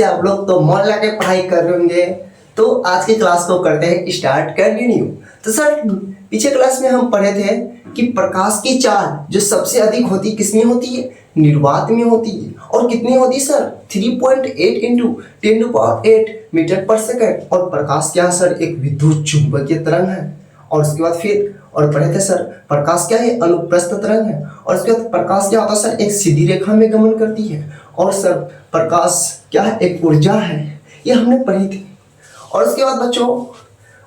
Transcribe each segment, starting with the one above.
आप लोग तो मन लगा के पढ़ाई कर रहे होंगे। तो आज की क्लास को करते हैं स्टार्ट कंटिन्यू। तो सर पीछे क्लास में हम पढ़े थे कि प्रकाश की चाल जो सबसे अधिक होती किसमें होती है, निर्वात में होती है। और कितनी होती है सर, 3.8 इंटू 10⁸ मीटर पर सेकंड। और प्रकाश क्या सर, एक विद्युत चुंबकीय तरंग है। और उसके बाद फिर और पढ़े थे सर प्रकाश क्या है, अनुप्रस्थ तरंग है। और उसके बाद प्रकाश क्या होता है सर, एक सीधी रेखा में गमन करती है। और सर प्रकाश क्या है, एक ऊर्जा है। ये हमने पढ़ी थी। और उसके बाद बच्चों,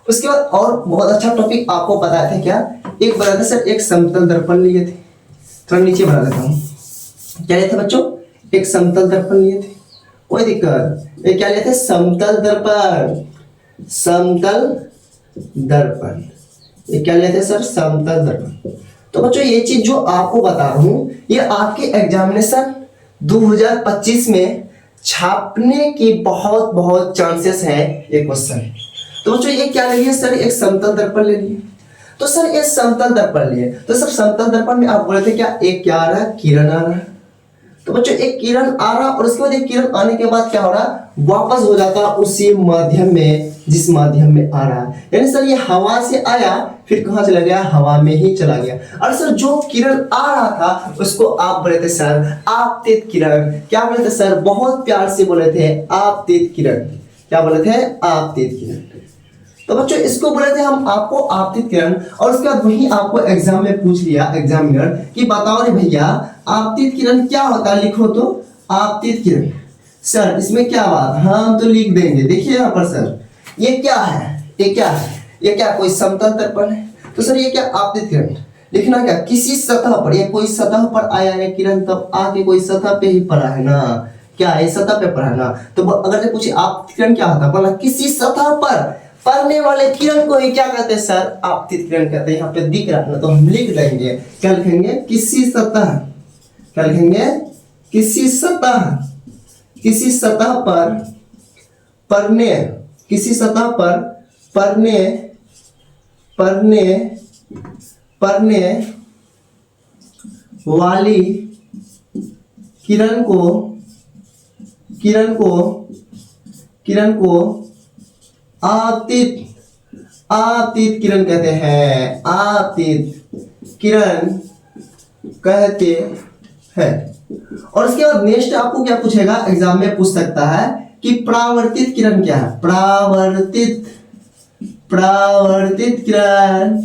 उसके बाद और बहुत अच्छा टॉपिक आपको बताए थे क्या, एक बताया था सर, एक समतल दर्पण लिए थे। थोड़ा नीचे बना देता हूँ। क्या लिए थे बच्चों, एक समतल दर्पण लिए थे। कोई दिक्कत, ये क्या लिए थे, समतल दर्पण। समतल दर्पण, ये क्या लिए थे सर, समतल दर्पण। तो बच्चों ये चीज जो आपको बता रहा हूँ, ये आपके एग्जामिनेशन 2025 में छापने की बहुत बहुत चांसेस है ये क्वेश्चन। तो बच्चों ये क्या ले लिए सर, एक समतल दर्पण ले लिए। तो सर ये समतल दर्पण लिए, तो सर समतल दर्पण में आप बोले थे क्या, एक क्या आ रहा है, किरण आ रहा है। तो बच्चों एक किरण आ रहा और उसके बाद एक किरण आने के बाद क्या हो रहा, वापस हो जाता उसी माध्यम में जिस माध्यम में आ रहा है। यानी सर ये हवा से आया फिर कहां चला गया, हवा में ही चला गया। और सर जो किरण आ रहा था उसको आप बोले थे सर आपतित किरण। क्या बोले थे सर, बहुत प्यार से बोले थे आपतित किरण। क्या बोले थे, आपतित किरण। तो बच्चों इसको बोले थे हम आपको आपतित किरण। और उसके बाद वही आपको एग्जाम में पूछ लिया एग्जामिनर कि बताओ रे भैया आपतित किरण क्या होता है, लिखो तो आपतित किरण। सर इसमें क्या बात, हाँ तो लिख देंगे। देखिए यहाँ पर सर ये क्या है, ये क्या है, ये क्या कोई समतल दर्पण है। तो सर ये क्या आपतित किरण, लिखना क्या, किसी सतह पर, ये कोई सतह पर आया है किरण, तब आके कोई सतह पे ही पड़ा है ना, क्या ये सतह पे पड़ा है ना। तो अगर पूछे आपतित किरण क्या होता है, बोला किसी सतह पर पड़ने वाले किरण को ही क्या कहते हैं सर, आपतित किरण कहते हैं। यहाँ पे दिख रहा है ना, तो हम लिख देंगे, क्या लिखेंगे, किसी सतह, क्या लिखेंगे, किसी सतह, किसी सतह पर पड़ने, किसी सतह पर पड़ने पड़ने पड़ने वाली किरण को किरण को किरण को आपतित आपतित किरण कहते हैं, आपतित किरण कहते हैं। और उसके बाद नेक्स्ट आपको क्या पूछेगा, एग्जाम में पूछ सकता है कि परावर्तित किरण क्या है, परावर्तित परावर्तित किरण,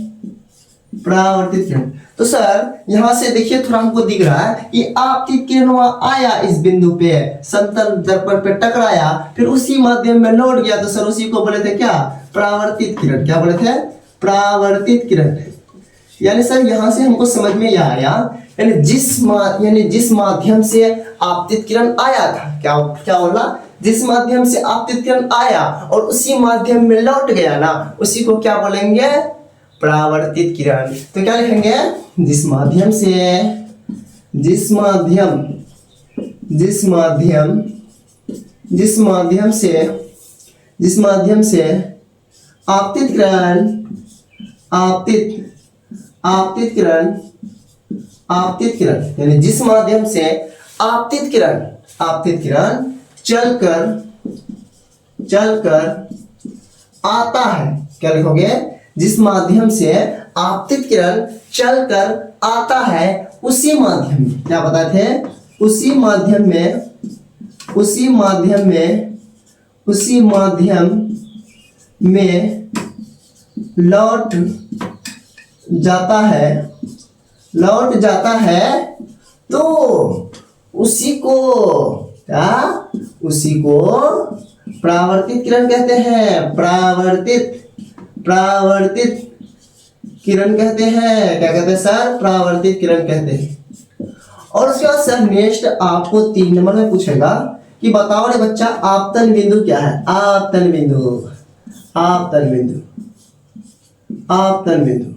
परावर्तित किरण। तो सर यहां से देखिए थोड़ा हमको दिख रहा है कि आपतित किरण आया इस बिंदु पे, समतल दर्पण पे टकराया, फिर उसी माध्यम में लौट गया। तो सर उसी को बोले थे क्या, परावर्तित किरण। क्या बोले थे, परावर्तित किरण। यानी सर यहां से हमको समझ में यह आया, यानी जिस माध्यम से आपतित किरण आया था, क्या क्या बोला, जिस माध्यम से आपतित किरण आया और उसी माध्यम में लौट गया ना, उसी को क्या बोलेंगे, परावर्तित किरण। तो क्या लिखेंगे, जिस माध्यम से, जिस माध्यम जिस माध्यम जिस माध्यम से जिस माध्यम से आपतित किरण आपतित आपतित किरण आपतित किरण, यानी जिस माध्यम से आपतित किरण चलकर आता है। क्या लिखोगे, जिस माध्यम से आपतित किरण चलकर आता है उसी माध्यम में, क्या बताए थे, उसी माध्यम में लौट जाता है तो उसी को क्या, उसी को परावर्तित किरण कहते हैं, परावर्तित किरण कहते हैं। क्या कहते हैं सर, परावर्तित किरण कहते हैं। और उसके बाद सर नेक्स्ट आपको 3 नंबर में पूछेगा कि बताओ रे बच्चा आपतन बिंदु क्या है, आपतन बिंदु, आपतन बिंदु, आपतन बिंदु।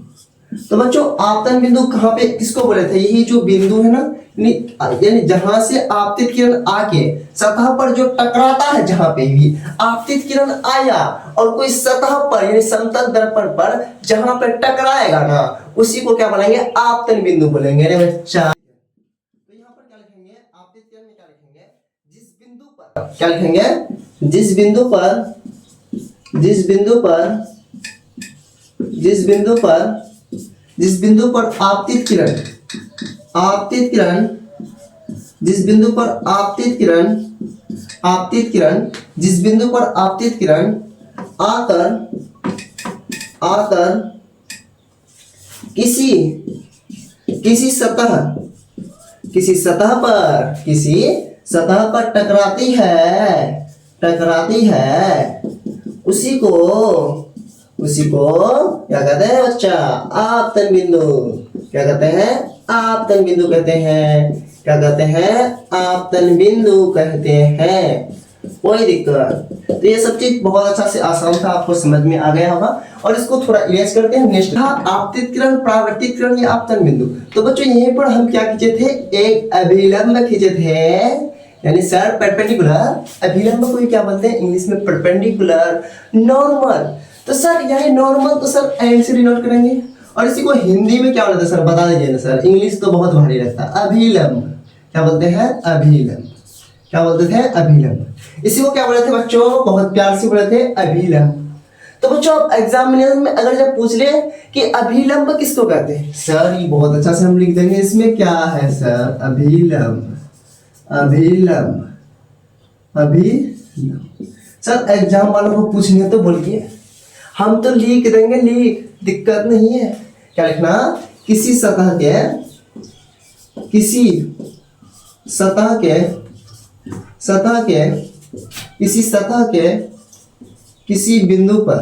तो बच्चों आपतन बिंदु कहाँ पे, किसको बोले थे, यही जो बिंदु है ना, यानी जहां से आपतित किरण आके सतह पर जो टकराता है, जहां पे भी आपतित किरण आया और कोई सतह पर यानी समतल दर्पण पर जहां पे टकराएगा ना, उसी को क्या बोलेंगे, आपतन बिंदु बोलेंगे रे बच्चा। तो यहाँ पर क्या लिखेंगे, आपतित किरण में क्या लिखेंगे, जिस बिंदु पर क्या लिखेंगे, जिस बिंदु पर जिस बिंदु पर आपतित किरण जिस बिंदु पर आपतित किरण आकर किसी सतह पर टकराती है उसी को क्या कहते हैं बच्चा, आपतन बिंदु। क्या कहते हैं, आपतन बिंदु कहते हैं। आपतन बिंदु कहते हैं। कोई दिक्कत, तो ये सब चीज बहुत अच्छा से आसान था, आपको समझ में आ गया होगा। और इसको थोड़ा इरेज करते हैं। नेक्स्ट आपतित किरण, परावर्तित किरण या आपतन बिंदु। तो बच्चों यहीं पर हम क्या खींचे थे, एक अभिलंब खींचे थे, यानी सर परपेंडिकुलर। अभिलंब को क्या बोलते हैं इंग्लिश में, परपेंडिकुलर। नॉर्मल, तो सर यही नॉर्मल तो सर एंड से डिनोट करेंगे। और इसी को हिंदी में क्या बोलते हैं सर, बता दीजिए ना सर, इंग्लिश तो बहुत भारी लगता है। अभिलंब, क्या बोलते हैं, अभिलंब। क्या बोलते थे, अभिलंब। इसी को क्या बोले थे बच्चों, बहुत प्यार से बोले थे, अभिलंब। तो बच्चों एग्जामिनेशन में अगर जब पूछ ले कि अभिलंब किसको कहते हैं, सर ये बहुत अच्छा से हम लिख देंगे, इसमें क्या है सर, अभिलंब। सर एग्जाम वालों को पूछने तो बोलिए, हम तो लिख देंगे, दिक्कत नहीं है। क्या लिखना, किसी सतह के किसी बिंदु पर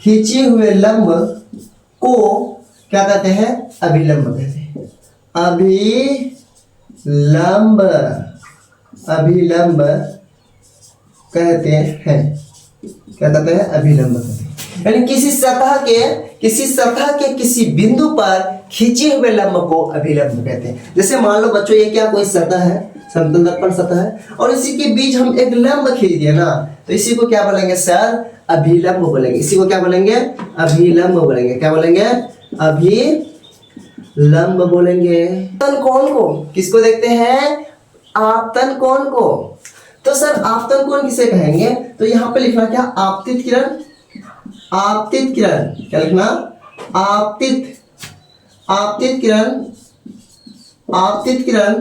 खींचे हुए लंब को क्या कहते हैं, अभिलंब कहते हैं। अभिलंब कहते हैं। क्या कहते हैं, अभिलंब कहते हैं। यानी किसी सतह के किसी बिंदु पर खींचे हुए लंब को अभिलंब कहते हैं। जैसे मान लो बच्चों ये क्या कोई सतह है, समतल दर्पण सतह है, और इसी के बीच हम एक लंब खींच दिए ना, तो इसी को क्या बोलेंगे सर, अभिलंब बोलेंगे। इसी को क्या बोलेंगे, अभिलंब बोलेंगे। क्या बोलेंगे, अभिलंब बोलेंगे। आपतन कोण को किसको देखते हैं, आपतन कोण को। तो सर आपतन कोण किसे कहेंगे, तो यहाँ पे लिखना क्या, आपतित किरण। क्या लिखना, आपतित किरण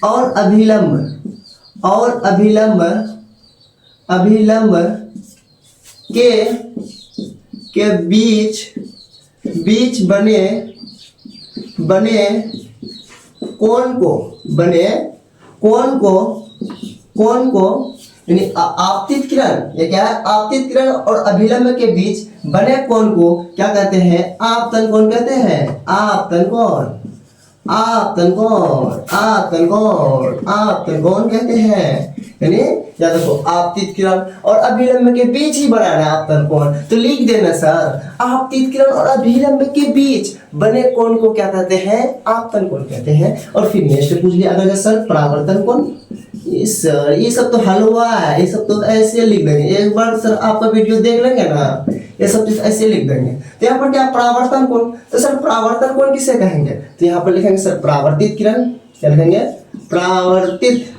और अभिलंब के बीच बने कोण को यानी आपतित किरण, ये क्या है, आपतित किरण और अभिलंब के बीच बने कोण को क्या कहते हैं, आपतन कोण कहते हैं। आपतन कोण कहते हैं। यानी या देखो आपतित किरण और अभिलंब के बीच ही बना है आपतन कोण, तो लिख देना सर, आपतित किरण और अभिलंब के बीच बने कोण को क्या कहते हैं, आपतन कोण कहते हैं। और फिर नेक्स्ट पूछ लिया अगर सर परावर्तन कोण, सर ये सब तो हल हुआ है, ये सब तो ऐसे लिख देंगे, एक बार सर आपका वीडियो देख लेंगे ना, ये सब चीज ऐसे लिख देंगे। तो यहाँ पर क्या परावर्तन कोण, तो सर परावर्तन कोण किसे कहेंगे, तो यहाँ पर लिखेंगे सर परावर्तित किरण। क्या लिखेंगे, परावर्तित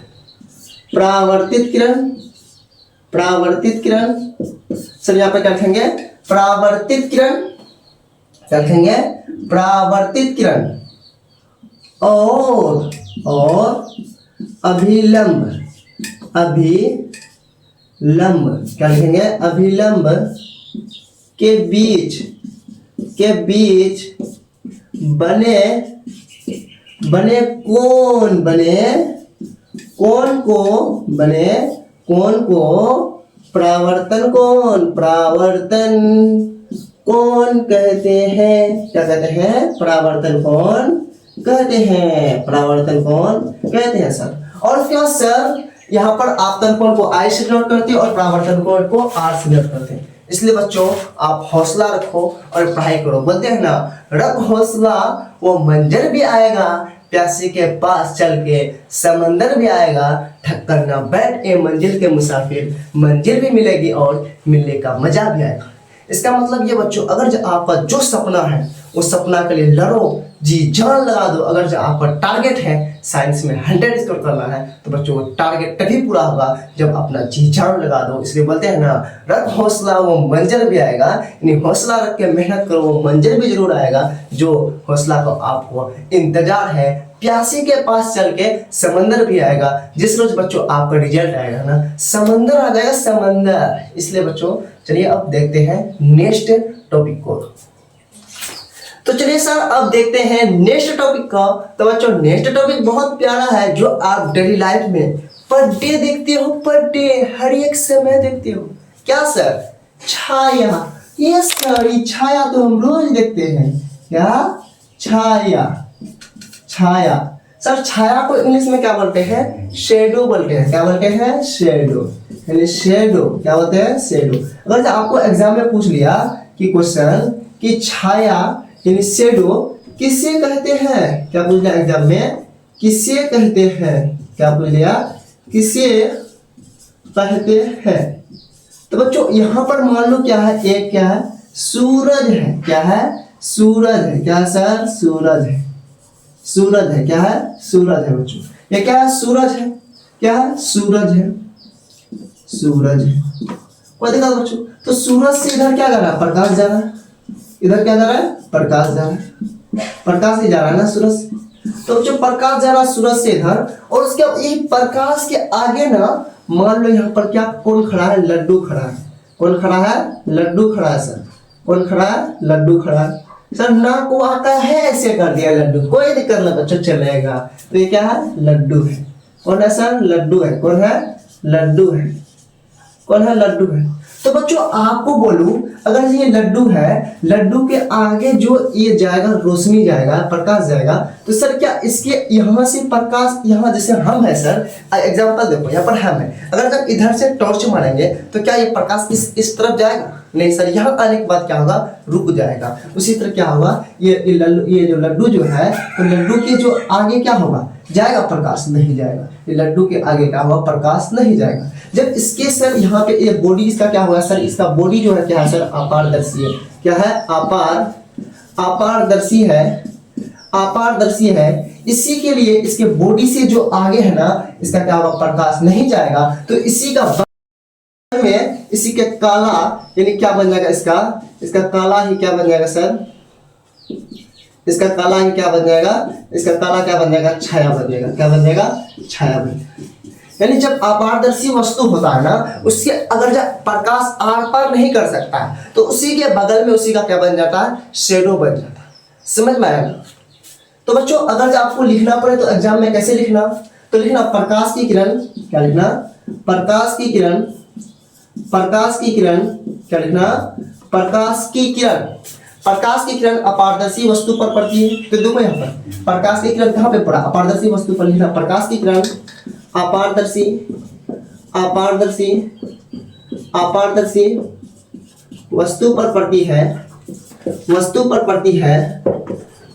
किरण। सर यहाँ पे क्या लिखेंगे, परावर्तित किरण। क्या लिखेंगे, परावर्तित किरण और अभिलंब। क्या लिखेंगे, अभिलंब के बीच बने कोण को परावर्तन कोण कहते हैं। क्या कहते हैं, परावर्तन कोण कहते हैं सर। और उसके बाद सर यहाँ पर आपतन कोण को आई से डिनोट करते हैं और परावर्तन कोण को आर से डिनोट करते हैं। इसलिए बच्चों आप हौसला रखो और पढ़ाई करो। बोलते हैं ना, रख हौसला वो मंजर भी आएगा, प्यासे के पास चल के समंदर भी आएगा, ठक्कर ना बैठ ए मंजिल के मुसाफिर, मंजिल भी मिलेगी और मिलने का मजा भी आएगा। इसका मतलब ये बच्चों, अगर जो आपका जो सपना है उस सपना के लिए लड़ो, जी जान लगा दो। अगर जो आपका टारगेट है साइंस में 100 स्कोर करना है तो बच्चों वो टारगेट तभी पूरा होगा जब अपना जी जान लगा दो। इसलिए बोलते हैं ना, रख हौसला वो मंजिल भी आएगा, यानी हौसला रख के मेहनत करो वो मंजिल भी जरूर आएगा। जो हौसला को आपको इंतजार है, प्यासे के पास चल के समंदर भी आएगा। जिस रोज बच्चों आपका रिजल्ट आएगा ना, समंदर आ जाएगा, समंदर। इसलिए बच्चों चलिए अब देखते हैं नेक्स्ट टॉपिक को। तो चलिए सर अब देखते हैं नेक्स्ट टॉपिक का। तो बच्चों नेक्स्ट टॉपिक बहुत प्यारा है, जो आप डेली लाइफ में पर डे देखते हो, पर डे हर एक समय देखते हो। क्या सर? छाया। ये सर छाया तो हम रोज देखते हैं। क्या? छाया। छाया सर, छाया को इंग्लिश में क्या बोलते हैं? शेडो बोलते हैं। क्या बोलते हैं? शेडो। यानी शेडो क्या बोलते हैं? शेडो। अगर आपको एग्जाम में पूछ लिया कि क्वेश्चन कि छाया यानी शेडो किसे कहते हैं, क्या पूछ लिया एग्जाम में? किसे कहते हैं? क्या पूछ लिया? किसे कहते हैं? तो बच्चों यहाँ पर मान लो क्या है, एक क्या है? सूरज है। क्या है? सूरज है। क्या सर? सूरज है। सूरज है। क्या है? सूरज है बच्चों। ये क्या है? सूरज है। क्या है? सूरज है। सूरज है। कोई दिक्कत बच्चों? तो सूरज से इधर क्या कर रहा है? प्रकाश जा रहा है। इधर क्या जा रहा है? प्रकाश जा रहा है। प्रकाश ही जा रहा है ना सूरज से। तो जो प्रकाश जा रहा है सूरज से इधर, और उसके यही प्रकाश के आगे ना मान लो यहाँ पर क्या कौन खड़ा है? लड्डू खड़ा है। कौन खड़ा है? लड्डू खड़ा है सर। कौन खड़ा है? लड्डू खड़ा है सर। ना को आता है ऐसे कर दिया लड्डू, कोई दिक्कत ना बच्चों, चलेगा। तो ये क्या है? लड्डू है। कौन है सर? लड्डू है। कौन है? लड्डू है। कौन है? लड्डू है। तो बच्चों आपको बोलूं, अगर ये लड्डू है, लड्डू के आगे जो ये जाएगा, रोशनी जाएगा, प्रकाश जाएगा, तो सर क्या इसके यहाँ से प्रकाश, यहाँ जैसे हम है सर, एग्जांपल देखो यहाँ पर हम है, अगर जब इधर से टॉर्च मारेंगे तो क्या ये प्रकाश इस तरफ जाएगा? नहीं सर, यहाँ आने के बाद क्या होगा? रुक जाएगा। उसी तरह क्या होगा, ये जो लड्डू जो है, तो लड्डू के जो आगे क्या होगा? जाएगा प्रकाश? नहीं जाएगा। ये लड्डू के आगे क्या होगा? प्रकाश नहीं जाएगा। जब इसके सर यहाँ पे ये बॉडी इसका क्या होगा सर? इसका बॉडी जो है क्या है सर? अपारदर्शी है। क्या है? अपारदर्शी है। अपारदर्शी है। इसी के लिए इसके बॉडी से जो आगे है ना, इसका क्या होगा? प्रकाश नहीं जाएगा। तो इसी का में इसी के काला यानी क्या बन जाएगा? इसका काला ही क्या बन जाएगा सर? इसका काला ही क्या बन जाएगा? इसका काला क्या बन जाएगा? छाया बन जाएगा। क्या बन जाएगा? छाया बन जाएगा। यानी जब अपारदर्शी वस्तु होता है ना, उसके अगर जब प्रकाश आर पार नहीं कर सकता है, तो उसी के बगल में उसी का क्या बन जाता है? शेडो बन जाता है। समझ में आया? तो बच्चों अगर जब आपको लिखना पड़े तो एग्जाम में कैसे लिखना? तो लिखना प्रकाश की किरण। क्या लिखना? प्रकाश की किरण। प्रकाश की किरण। क्या लिखना? प्रकाश की किरण। प्रकाश की किरण अपारदर्शी वस्तु पर पड़ती है। तो देखो यहाँ पर प्रकाश की किरण कहाँ पे पड़ा? अपारदर्शी वस्तु पर। लिखना प्रकाश की किरण अपारदर्शी अपारदर्शी अपारदर्शी वस्तु पर पड़ती है। वस्तु पर पड़ती है।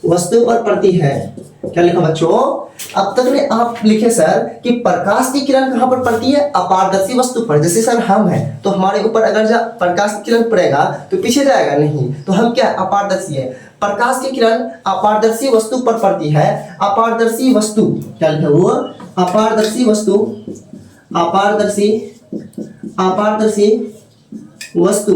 वस्तु पर पड़ती है। क्या लिखा बच्चों? अब तक में आप लिखे सर कि प्रकाश की किरण कहाँ पर पड़ती है? अपारदर्शी वस्तु पर। जैसे सर हम हैं तो हमारे ऊपर अगर जब प्रकाश की किरण पड़ेगा तो पीछे जाएगा नहीं, तो हम क्या है? अपारदर्शी है। प्रकाश की किरण अपारदर्शी वस्तु पर पड़ती है। अपारदर्शी वस्तु क्या लिखा? वो अपारदर्शी वस्तु। अपारदर्शी अपारदर्शी वस्तु।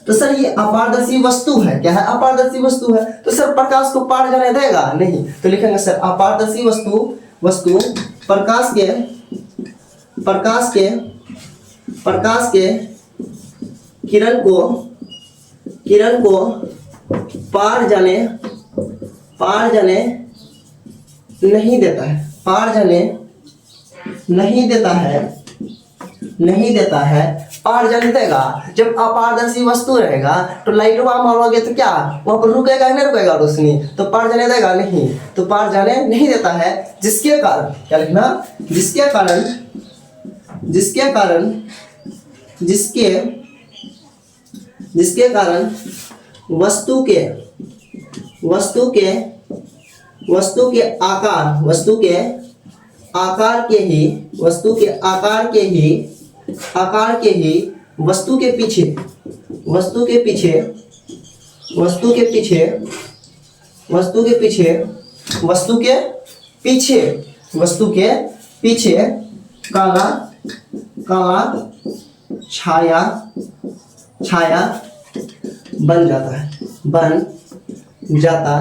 तो सर ये अपारदर्शी वस्तु है। क्या है? अपारदर्शी वस्तु है। तो सर प्रकाश को पार जाने देगा? नहीं। तो लिखेंगे सर अपारदर्शी वस्तु प्रकाश के किरण को पार जाने नहीं देता है। पार जाने नहीं देता है। पार जाने देगा। जब अपारदर्शी वस्तु रहेगा तो लाइट वहां मारोगे तो क्या वहां पर रुकेगा? नहीं रुकेगा रोशनी, तो पार जाने देगा? नहीं। तो पार जाने नहीं देता है, जिसके कारण क्या लिखना? जिसके कारण वस्तु के वस्तु के आकार, वस्तु के आकार के ही, वस्तु के आकार के ही, आकार के ही वस्तु के पीछे, वस्तु के पीछे, वस्तु के पीछे, वस्तु के पीछे, वस्तु के पीछे, वस्तु के पीछे काला, काला छाया, छाया बन जाता है, बन जाता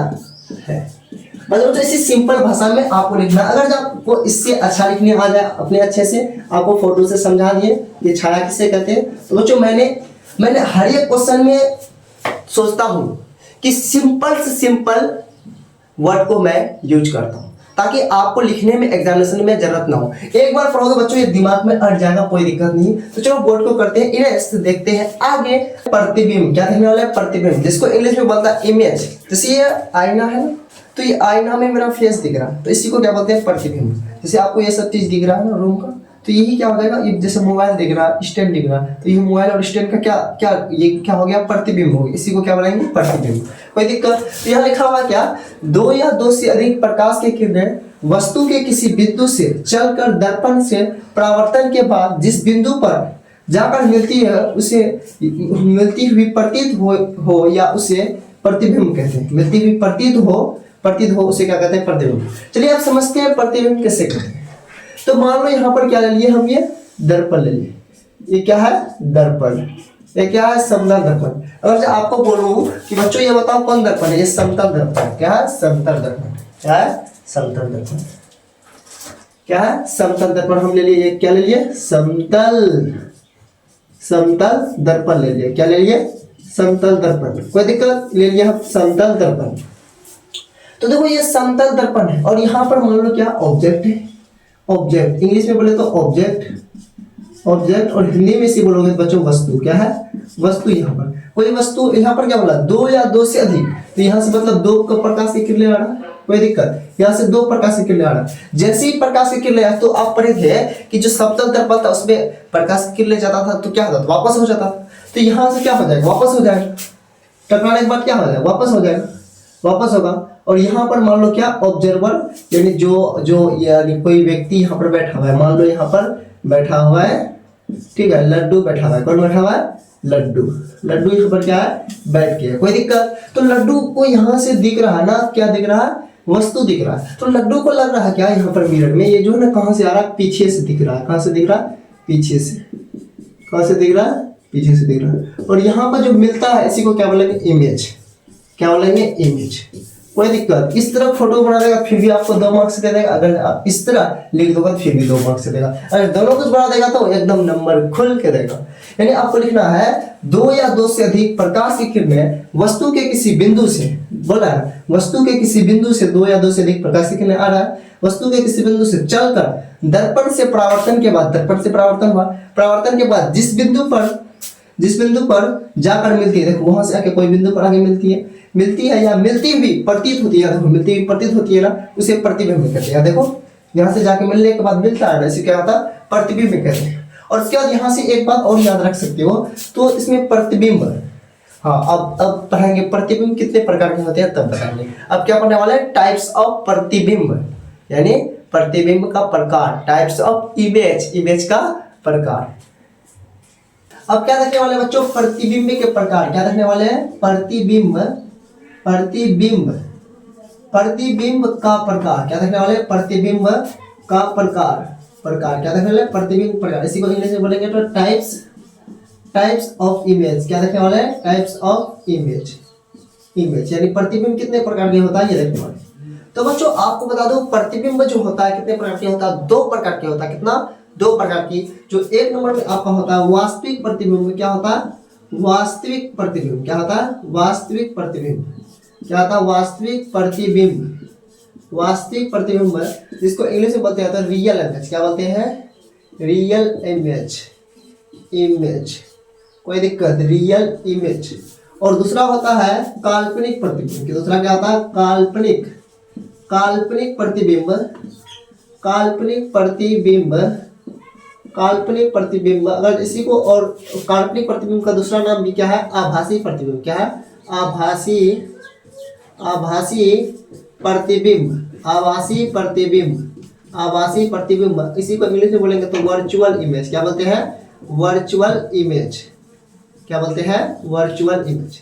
है। मतलब तो इसी सिंपल भाषा में आपको लिखना। अगर आपको इससे अच्छा लिखने आ जाए अपने अच्छे से, आपको फोटो से समझा दिए ये छाया किसे कहते हैं। तो बच्चों मैंने हर एक क्वेश्चन में सोचता हूँ कि सिंपल से सिंपल वर्ड को मैं यूज करता हूँ ताकि आपको लिखने में एग्जामिनेशन में जरूरत ना हो। एक बार पढ़ोगे बच्चों ये दिमाग में अट जाएगा, कोई दिक्कत नहीं। तो चलो बोर्ड को करते हैं इरेज, देखते हैं आगे। प्रतिबिंब क्या देखने वाला है? प्रतिबिंब, जिसको इंग्लिश में बोलता है इमेज। जैसे ये आईना है ना, तो ये आईना में मेरा फेस दिख रहा है, तो इसी को क्या बोलते हैं? प्रतिबिंब। जैसे आपको ये सब चीज दिख रहा है ना रूम का, तो यही क्या हो जाएगा? ये जैसे मोबाइल दिख रहा है, स्टैंड दिख रहा है, तो ये मोबाइल और स्टैंड का क्या क्या ये क्या हो गया? प्रतिबिंब हो गया। इसी को क्या बनाएंगे? प्रतिबिंब। कोई दिक्कत? तो यहाँ लिखा हुआ क्या? दो या दो से अधिक प्रकाश की किरणें वस्तु के किसी बिंदु से चलकर दर्पण से परावर्तन के बाद जिस बिंदु पर जाकर मिलती है उसे मिलती हुई प्रतीत हो या उसे प्रतिबिंब कहते हैं। मिलती हुई प्रतीत हो उसे क्या कहते हैं? प्रतिबिंब। चलिए आप समझते हैं प्रतिबिंब कैसे कहते हैं। तो मान लो यहाँ पर क्या ले लिए हम? ये दर्पण ले लिए। ये क्या है? दर्पण। ये क्या है? समतल दर्पण। अगर आपको बोलूं कि बच्चों ये बताओ कौन दर्पण है? ये समतल दर्पण। क्या है? समतल दर्पण। क्या है? समतल दर्पण। क्या है? समतल दर्पण हम ले लिए। क्या ले लिए? समतल दर्पण ले लिए। क्या ले लिए? समतल दर्पण। कोई दिक्कत? ले लिए हम समतल दर्पण। तो देखो ये समतल दर्पण है और यहाँ पर मान लो क्या? ऑब्जेक्ट है। ऑब्जेक्ट इंग्लिश में बोले तो ऑब्जेक्ट, ऑब्जेक्ट, और हिंदी में इसे बोलोगे बच्चों वस्तु। क्या है? वस्तु। यहाँ पर कोई वस्तु, यहाँ पर क्या बोला? दो या दो से अधिक, तो यहाँ से मतलब दो प्रकाश की किरणें आ रहा है। कोई दिक्कत? यहाँ से दो प्रकाश की किरणें आ रहा है। जैसे ही प्रकाश की किरणें आए तो आप पढ़े थे कि जो समतल दर्पण था उसमें प्रकाश की किरणें जाता था तो क्या होता था? वापस हो जाता। तो यहाँ से क्या हो जाएगा? वापस हो जाएगा। टकराने के बाद क्या हो जाएगा? वापस हो जाएगा, वापस होगा। और यहाँ पर मान लो क्या? ऑब्जर्वर, यानी जो यानी कोई व्यक्ति यहाँ पर बैठा हुआ है। मान लो यहाँ पर बैठा हुआ है, ठीक है, लड्डू बैठा हुआ है। कौन बैठा हुआ है? लड्डू। लड्डू यहाँ पर क्या है? बैठ गया। कोई दिक्कत? तो लड्डू को यहाँ से दिख रहा है ना, क्या दिख रहा है? वस्तु दिख रहा है। तो लड्डू को लग रहा है क्या? यहाँ पर मिरर में ये जो है ना कहाँ से आ रहा है? पीछे से दिख रहा है। कहाँ से दिख रहा है? पीछे से। कहाँ से दिख रहा है? पीछे से दिख रहा है। और यहाँ पर जो मिलता है इसी को क्या बोलेंगे? इमेज। क्या बोलेंगे? इमेज। कोई दिक्कत? इस तरह फोटो बना देगा फिर भी आपको 2 मार्क्स दे देगा। अगर आप इस तरह लिख दोगे फिर भी 2 मार्क्स देगा। अगर दोनों कुछ बना देगा तो एकदम नंबर खुल के देगा। यानी आपको लिखना है दो या दो से अधिक प्रकाश की किरणें वस्तु के किसी बिंदु से, बोला है वस्तु के किसी बिंदु से दो या दो से अधिक प्रकाश की किरणें आ रहा है, वस्तु के किसी बिंदु से चलकर दर्पण से परावर्तन के बाद, दर्पण से परावर्तन हुआ, परावर्तन के बाद जिस बिंदु पर जाकर मिलती है, देखो वहां से आके कोई बिंदु पर आगे मिलती है या मिलती हुई प्रतीत होती है, देखो मिलती हुई प्रतीत होती है ना, उसे प्रतिबिंब कहते हैं। देखो यहाँ से जाके मिलने के बाद मिलता है ना, इसे क्या होता है? प्रतिबिंब कहते हैं। और उसके बाद यहाँ से एक बात और याद रख सकते हो, तो इसमें प्रतिबिंब, हाँ अब पढ़ेंगे प्रतिबिंब कितने प्रकार के होते हैं तब बताएंगे। अब क्या पढ़ने वाले हैं? टाइप्स ऑफ प्रतिबिंब, यानी प्रतिबिंब का प्रकार, टाइप्स ऑफ इमेज, इमेज का प्रकार। अब क्या देखने वाले बच्चों? प्रतिबिंब के प्रकार। क्या देखने वाले हैं? प्रतिबिंब का प्रकार। क्या देखने वाले? प्रतिबिंब का प्रकार। क्या देखने वाले? प्रतिबिंब प्रकार। इसी को इंग्लिश में बोलेंगे तो टाइप्स ऑफ इमेज। क्या देखने वाले हैं? टाइप्स ऑफ इमेज, यानी प्रतिबिंब कितने प्रकार के होता है ये देखने वाले। तो बच्चों आपको बता दो प्रतिबिंब जो होता है कितने प्रकार के होता है? 2 प्रकार के होता है। कितना? 2 प्रकार की। जो 1 नंबर में आपका होता है वास्तविक प्रतिबिंब। क्या होता है? वास्तविक प्रतिबिंब। क्या होता है? वास्तविक प्रतिबिंब। क्या होता है? वास्तविक प्रतिबिंब, जिसको इंग्लिश में बोलते हैं रियल इमेज। क्या बोलते हैं? Real image. कोई दिक्कत? Real image. और दूसरा होता है काल्पनिक प्रतिबिंब। दूसरा क्या होता है? काल्पनिक प्रतिबिंब। अगर इसी को, और काल्पनिक प्रतिबिंब का दूसरा नाम भी क्या है? आभासी प्रतिबिंब। क्या है? आभासी प्रतिबिंब, आभासी प्रतिबिंब, आभासी प्रतिबिंब, इसी को इंग्लिश में बोलेंगे तो वर्चुअल इमेज। क्या बोलते हैं? Virtual image. क्या बोलते हैं? Virtual image.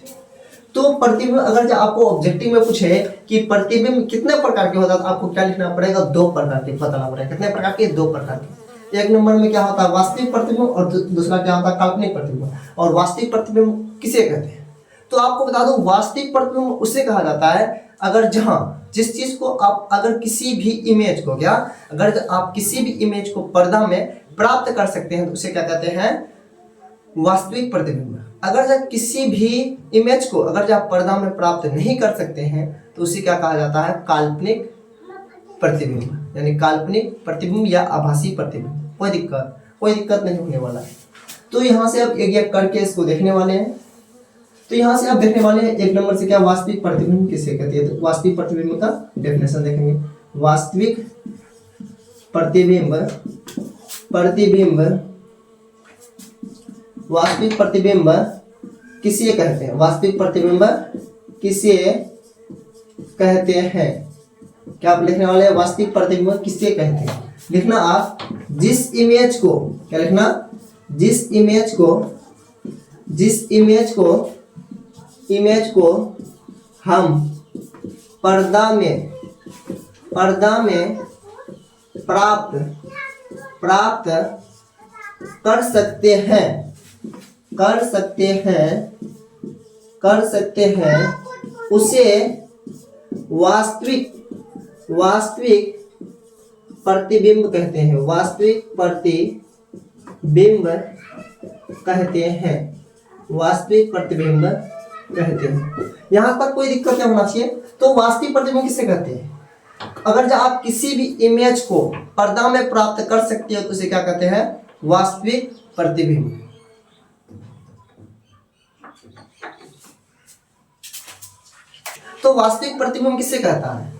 तो प्रतिबिंब अगर जो आपको ऑब्जेक्टिव में पूछे कि प्रतिबिंब कितने प्रकार के होता है तो आपको क्या लिखना पड़ेगा? 2 प्रकार के बताना पड़ेगा। कितने प्रकार के? 2 प्रकार के। एक नंबर में क्या होता है? वास्तविक प्रतिबिंब, और दूसरा क्या होता है? काल्पनिक प्रतिबिंब। और वास्तविक प्रतिबिंब किसे कहते हैं? तो आपको बता दूं, वास्तविक प्रतिबिंब उसे कहा जाता है अगर जहां जिस चीज को आप अगर किसी भी इमेज को अगर आप किसी भी इमेज को पर्दा में प्राप्त कर सकते हैं तो उसे क्या कहते हैं? वास्तविक प्रतिबिंब। अगर जब किसी भी इमेज को अगर जब आप पर्दा में प्राप्त नहीं कर सकते हैं तो उसे क्या कहा जाता है? काल्पनिक प्रतिबिंब, यानी काल्पनिक प्रतिबिंब या आभासी प्रतिबिंब। कोई दिक्कत नहीं होने वाला है। तो यहाँ से आप एक एक करके इसको देखने वाले हैं। तो यहाँ से आप देखने वाले हैं 1 नंबर से क्या वास्तविक प्रतिबिंब किसे कहते हैं? तो वास्तविक प्रतिबिंब का डेफिनेशन देखेंगे। वास्तविक प्रतिबिंब वास्तविक प्रतिबिंब किसे कहते हैं? वास्तविक प्रतिबिंब किसे कहते हैं? क्या आप लिखने वाले हैं? वास्तविक प्रतिबिंब किसे कहते हैं? लिखना आप जिस इमेज को, क्या लिखना? जिस इमेज को हम पर्दा में प्राप्त कर सकते हैं उसे वास्तविक प्रतिबिंब कहते हैं। वास्तविक प्रतिबिंब कहते हैं। वास्तविक प्रतिबिंब कहते हैं। यहाँ तक कोई दिक्कत नहीं होना चाहिए। तो वास्तविक प्रतिबिंब किसे कहते हैं? अगर जब आप किसी भी इमेज को पर्दा में प्राप्त कर सकते हो तो उसे क्या कहते हैं? वास्तविक प्रतिबिंब। तो वास्तविक प्रतिबिंब किसे कहता है?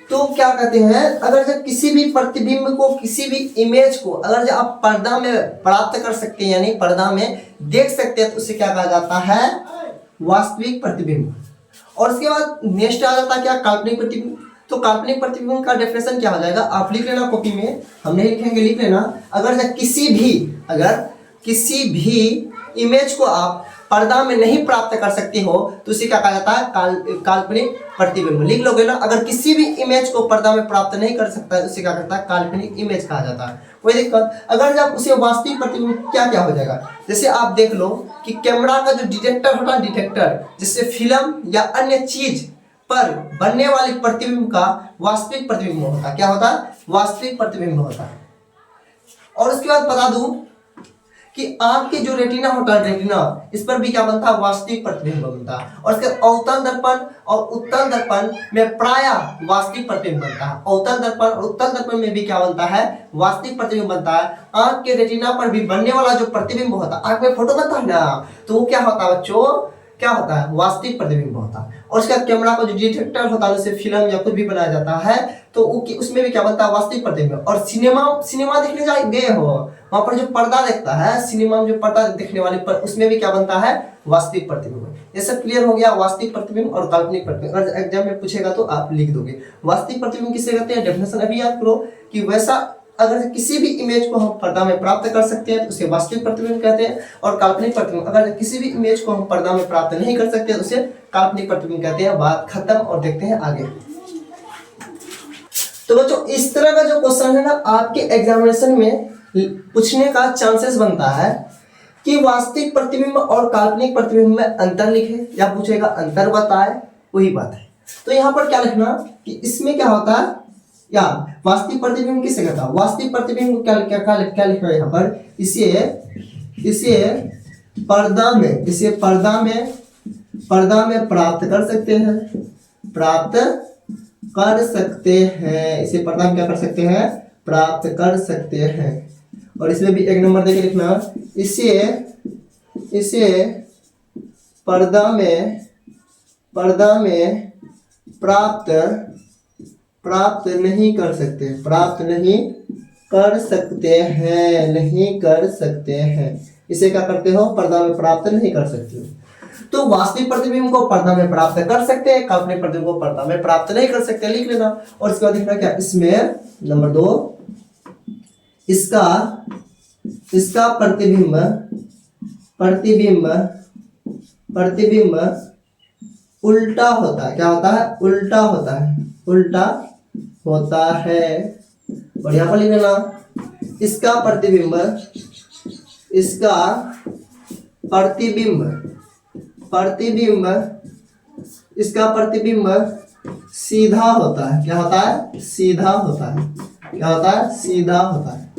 तो क्या कहते हैं? अगर जब किसी भी प्रतिबिंब को, किसी भी इमेज को अगर जब आप पर्दा में प्राप्त कर सकते हैं यानी पर्दा में देख सकते हैं तो उसे क्या कहा जाता है? वास्तविक प्रतिबिंब। और उसके बाद नेक्स्ट आ जाता है क्या? काल्पनिक प्रतिबिंब। तो काल्पनिक प्रतिबिंब का डेफिनेशन क्या हो जाएगा? आप लिख लेना कॉपी में, हम नहीं लिखेंगे, लिख लेना। अगर जब किसी भी इमेज को आप पर्दा में नहीं प्राप्त कर सकते हो तो उसे क्या कहा जाता है? काल्पनिक प्रतिबिंब। लिख लोगे ना? अगर किसी भी इमेज को पर्दा में प्राप्त नहीं कर सकता है तो उसे क्या कहता है? काल्पनिक इमेज कहा जाता है। कोई दिक्कत? अगर जब उसे वास्तविक प्रतिबिंब क्या हो जाएगा? जैसे आप देख लो कि कैमरा का जो डिटेक्टर होता है, डिटेक्टर जिससे फिल्म या अन्य चीज पर बनने वाली प्रतिबिंब का वास्तविक प्रतिबिंब होता है। क्या होता है? वास्तविक प्रतिबिंब होता है। और उसके बाद बता दूं कि आंख के जो रेटिना होता है, रेटिना, इस पर भी क्या बनता है? वास्तविक प्रतिबिंब बनता है। और इसके अवतल दर्पण और उत्तल दर्पण में प्रायः वास्तविक प्रतिबिंब बनता है। अवतल दर्पण और उत्तल दर्पण में भी क्या बनता है? वास्तविक प्रतिबिंब बनता है। आंख के रेटिना पर भी बनने वाला जो प्रतिबिंब होता है, आंख में फोटो बनता है ना, तो वो क्या होता है बच्चों? क्या होता है? वास्तविक प्रतिबिंब होता है। और उसका कैमरा का जो डिटेक्टर होता है उससे फिल्म या कुछ भी बनाया जाता है तो उसमें भी क्या बनता है? वास्तविक प्रतिबिंब। और सिनेमा देखने गए हो, वहां पर जो पर्दा देखता है, सिनेमा में जो पर्दा देखने वाले पर, उसमें भी क्या बनता है? वास्तविक प्रतिबिंब। ये सब क्लियर हो गया? वास्तविक प्रतिबिंब और काल्पनिक प्रतिबिंब। अगर एग्जाम में पूछेगा तो आप लिख दोगे। वास्तविक प्रतिबिंब किसे कहते हैं? डेफिनेशन अभी याद करो कि वैसा अगर किसी भी इमेज को हम पर्दा में प्राप्त कर सकते हैं तो उसे वास्तविक प्रतिबिंब कहते हैं। और काल्पनिक प्रतिबिंब, अगर किसी भी इमेज को हम पर्दा में प्राप्त नहीं कर सकते तो उसे काल्पनिक प्रतिबिंब कहते हैं। बात खत्म। और देखते हैं आगे। तो बच्चों, इस तरह का जो क्वेश्चन है ना, आपके एग्जामिनेशन में पूछने का चांसेस बनता है कि वास्तविक प्रतिबिंब और काल्पनिक प्रतिबिंब में अंतर लिखे, या पूछेगा अंतर बताए, वही बात है। तो यहाँ पर क्या लिखना कि इसमें क्या होता है? या वास्तविक प्रतिबिंब किसे कहता है? वास्तविक प्रतिबिंब क्या लिखना है यहाँ पर? इसे पर्दा में प्राप्त कर सकते हैं। इसे पर्दा में क्या कर सकते हैं? प्राप्त कर सकते हैं। और इसमें भी 1 नंबर देके लिखना, इसे पर्दा में प्राप्त नहीं कर सकते हैं। इसे क्या करते हो? पर्दा में प्राप्त नहीं कर सकते हो। तो वास्तविक प्रतिबिंब को पर्दा में प्राप्त कर सकते हैं, काल्पनिक प्रतिबिंब को पर्दा में प्राप्त नहीं कर सकते, लिख लेना। और इसके बाद लिखना क्या, इसमें नंबर 2, इसका प्रतिबिंब उल्टा होता है। क्या होता है? उल्टा होता है, उल्टा होता है। और यहां पर लिख लेना, इसका प्रतिबिंब सीधा होता है। क्या होता है? सीधा होता है। क्या होता है? सीधा होता है।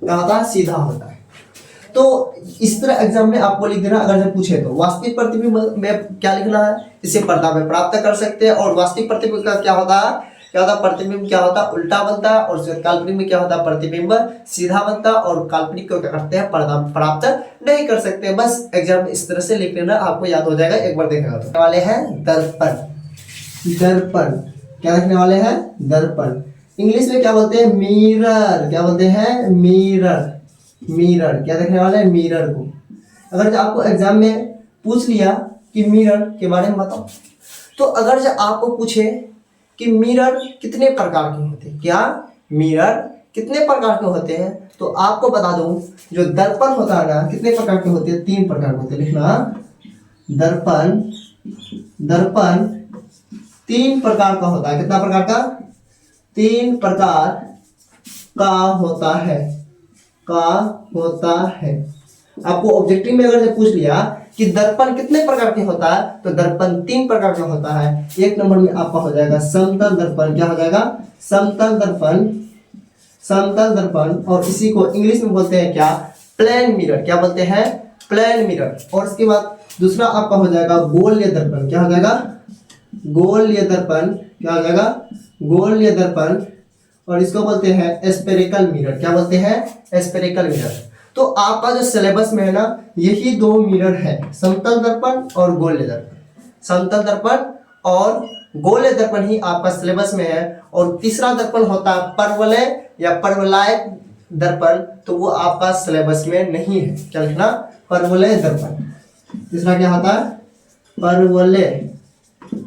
क्या होता है? सीधा होता है। तो इस तरह एग्जाम में आपको लिख देना, अगर जब पूछे तो वास्तविक प्रतिबिंब में क्या लिखना है, इसे पर्दा में प्राप्त कर सकते हैं। और वास्तविक प्रतिबिंब का क्या होता है? प्रतिबिंब क्या होता है? उल्टा बनता है। और काल्पनिक में क्या होता है? प्रतिबिंब सीधा बनता है। और काल्पनिक को क्या करते हैं? पर्दा में प्राप्त नहीं कर सकते। बस एग्जाम में इस तरह से लिख लेना, आपको याद हो जाएगा। एक बार देखना तो वाले हैं दर्पण। क्या लिखने वाले हैं? दर्पण। इंग्लिश में क्या बोलते हैं? मिरर। क्या बोलते हैं? मिरर। क्या देखने वाले हैं? मिरर को। अगर आपको एग्जाम में पूछ लिया कि मिरर के बारे में बताओ, तो अगर जो आपको पूछे कि मिरर कितने प्रकार के होते हैं, क्या मिरर कितने प्रकार के होते हैं, तो आपको बता दूं, जो दर्पण होता है ना, कितने प्रकार के होते हैं? 3 प्रकार के होते हैं। लिखना, दर्पण 3 प्रकार का होता है। कितना प्रकार का? 3 प्रकार का होता है। आपको ऑब्जेक्टिव में अगर पूछ लिया कि दर्पण कितने प्रकार के होता है, तो दर्पण 3 प्रकार का होता है। 1 नंबर में आपका हो जाएगा समतल दर्पण। क्या हो जाएगा? समतल दर्पण। और इसी को इंग्लिश में बोलते हैं क्या? Plane mirror. क्या बोलते हैं? Plane mirror. और इसके बाद दूसरा आपका हो जाएगा गोलीय दर्पण। क्या हो जाएगा? गोलीय दर्पण। क्या हो जाएगा? गोलीय दर्पण। और इसको बोलते हैं स्फेरिकल मिरर। क्या बोलते हैं? Spherical mirror. तो आपका जो सिलेबस में है ना, यही 2 मिरर है, समतल दर्पण और गोलीय दर्पण। समतल दर्पण और गोलीय दर्पण ही आपका सिलेबस में है। और तीसरा दर्पण होता है परवलय या परवलयिक दर्पण, तो वो आपका सिलेबस में नहीं है। क्या लिखना? परवलय दर्पण। तीसरा क्या होता है?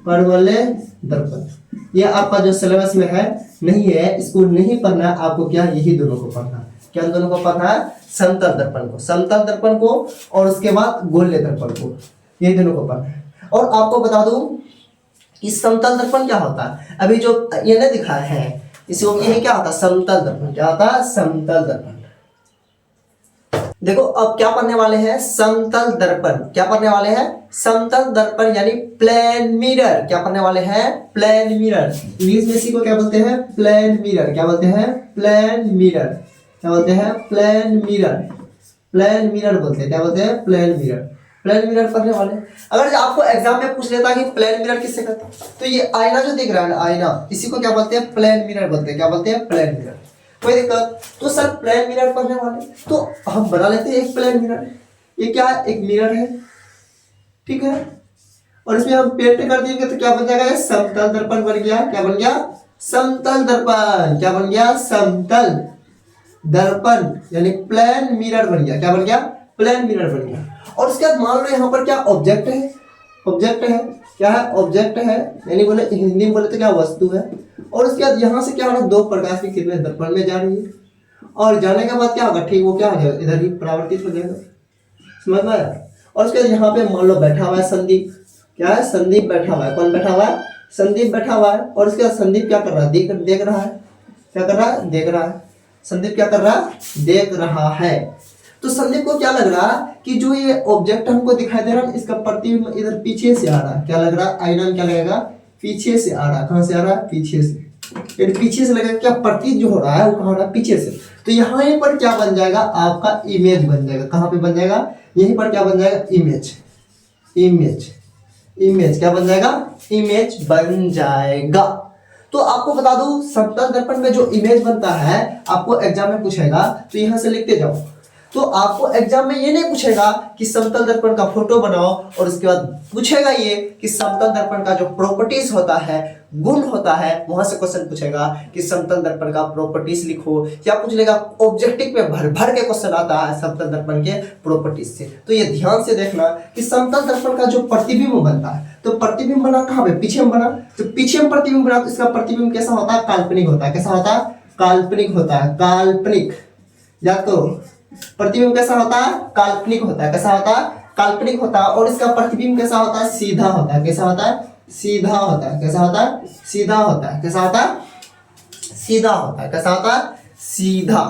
परवलय दर्पण। ये आपका जो सिलेबस में है नहीं है, इसको नहीं पढ़ना है आपको। क्या? यही दोनों को पढ़ना है। क्या दोनों को पढ़ना है? समतल दर्पण को और उसके बाद गोलीय दर्पण को, ये दोनों को पढ़ना है। और आपको बता दूं कि समतल दर्पण क्या होता है, अभी जो ये नहीं दिखाया है, इसको ये क्या होता है? समतल दर्पण। क्या होता है? समतल दर्पण। देखो अब क्या पढ़ने वाले हैं? समतल दर्पण। क्या पढ़ने वाले हैं? समतल दर्पण यानी प्लेन मिरर। क्या पढ़ने वाले हैं? Plane mirror. इंग्लिश में इसी को क्या बोलते हैं? Plane mirror. क्या बोलते हैं? Plane mirror. क्या बोलते हैं? प्लेन मिरर बोलते हैं। क्या बोलते हैं? प्लेन मिरर पढ़ने वाले। अगर आपको एग्जाम में पूछ लेता कि प्लेन मिरर किससे करता, तो ये आईना जो दिख रहा है ना, आईना, इसी को क्या बोलते हैं? प्लेन मिरर बोलते हैं। क्या बोलते हैं? Plane mirror. कोई दिक्कत? तो सर प्लेन मिरर पढ़ने वाले, तो हम बना लेते हैं एक प्लेन मिरर। ये क्या है? एक मिरर है, ठीक है। और इसमें हम पेंट कर देंगे तो क्या बन जाएगा? समतल दर्पण बन गया। क्या बन गया? समतल दर्पण। क्या बन गया? समतल दर्पण यानी प्लेन मिरर बन गया। क्या बन गया? प्लेन मिरर बन गया। और उसके बाद मान लो यहाँ पर क्या ऑब्जेक्ट है? क्या है? ऑब्जेक्ट है, यानी बोले हिंदी में बोले तो क्या? वस्तु है। और उसके बाद यहाँ से क्या होगा? 2 प्रकाश की किरणें दर्पण में जा रही है। और जाने के बाद क्या होगा? ठीक वो क्या हो जाएगा? इधर ही परावर्तित हो जाएगा। समझ में आया? और उसके बाद यहाँ पे मान लो बैठा हुआ है संदीप। क्या है? संदीप बैठा हुआ है। कौन बैठा हुआ है? संदीप बैठा हुआ है। और उसके बाद संदीप क्या कर रहा है? देख रहा है। क्या कर रहा है? देख रहा है। संदीप क्या कर रहा है? देख रहा है। तो संदीप को क्या लग रहा है कि जो ये ऑब्जेक्ट हमको दिखाई दे रहा है, इसका प्रतिबिंब इधर पीछे से आ रहा है। क्या लग रहा है? आईना में क्या लगेगा? पीछे से आ रहा है। कहाँ से आ रहा है? पीछे से। पीछे से लगेगा। क्या प्रतीत जो हो रहा है वो कहाँ हो रहा है? पीछे से। तो यहाँ पर क्या बन जाएगा? आपका इमेज बन जाएगा। कहाँ पे बन जाएगा? यहीं पर क्या बन जाएगा? इमेज क्या बन जाएगा? इमेज बन जाएगा। तो आपको बता दूं समतल दर्पण में जो इमेज बनता है, आपको एग्जाम में पूछेगा तो यहां से लिखते जाओ। तो आपको एग्जाम में ये नहीं पूछेगा कि समतल दर्पण का फोटो बनाओ और उसके बाद पूछेगा ये कि समतल दर्पण का जो प्रॉपर्टीज होता है, गुण होता है, वहां से क्वेश्चन पूछेगा कि समतल दर्पण का प्रॉपर्टीज लिखो, या पूछ लेगा ऑब्जेक्टिव में भर भर के क्वेश्चन आता है समतल दर्पण के प्रॉपर्टीज से। तो ये ध्यान से देखना कि समतल दर्पण का जो प्रतिबिंब बनता है, तो प्रतिबिंब बना कहाँ पे, पीछे में बना, तो पीछे में प्रतिबिंब बना तो इसका प्रतिबिंब कैसा होता है, काल्पनिक होता है। कैसा होता है, काल्पनिक होता है। काल्पनिक, याद करो, प्रतिबिंब कैसा होता है, काल्पनिक होता है। कैसा होता है, काल्पनिक होता है। और इसका प्रतिबिंब कैसा होता है, सीधा होता है। कैसा होता है, सीधा होता है। कैसा होता है, सीधा होता है। कैसा होता है, सीधा होता है। कैसा होता है, सीधा।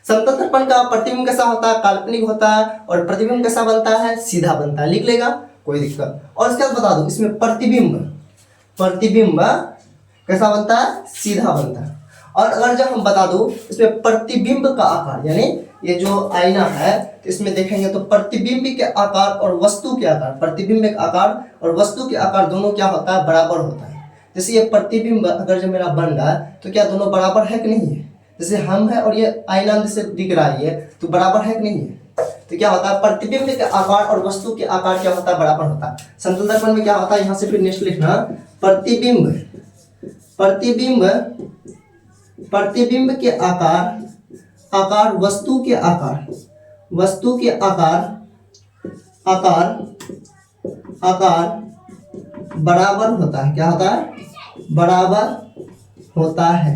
समतल दर्पण का प्रतिबिंब कैसा होता है, काल्पनिक होता है, और प्रतिबिंब कैसा बनता है, सीधा बनता है। लिख लेगा, कोई दिक्कत। और इसके बाद बता दो, इसमें प्रतिबिंब, प्रतिबिंब कैसा बनता है, सीधा बनता है। और अगर जब हम बता दो इसमें प्रतिबिंब का आकार, यानी ये जो आईना है, तो इसमें देखेंगे तो प्रतिबिंब के आकार और वस्तु के आकार, प्रतिबिंब के आकार और वस्तु के आकार दोनों क्या होता है, बराबर होता है। जैसे ये प्रतिबिंब अगर जब मेरा बन रहा है तो क्या दोनों बराबर है कि नहीं है, जैसे हम है और ये आईना जैसे दिख रहा है, ये तो बराबर है कि नहीं है। तो क्या होता है, प्रतिबिंब के आकार और वस्तु के आकार क्या होता है, बराबर होता है। समतल दर्पण में क्या होता है, यहाँ से फिर नेक्स्ट लिखना, प्रतिबिंब, प्रतिबिंब, प्रतिबिंब के आकार, आकार वस्तु के आकार, वस्तु के आकार, आकार, आकार बराबर होता है। क्या होता है, बराबर होता है।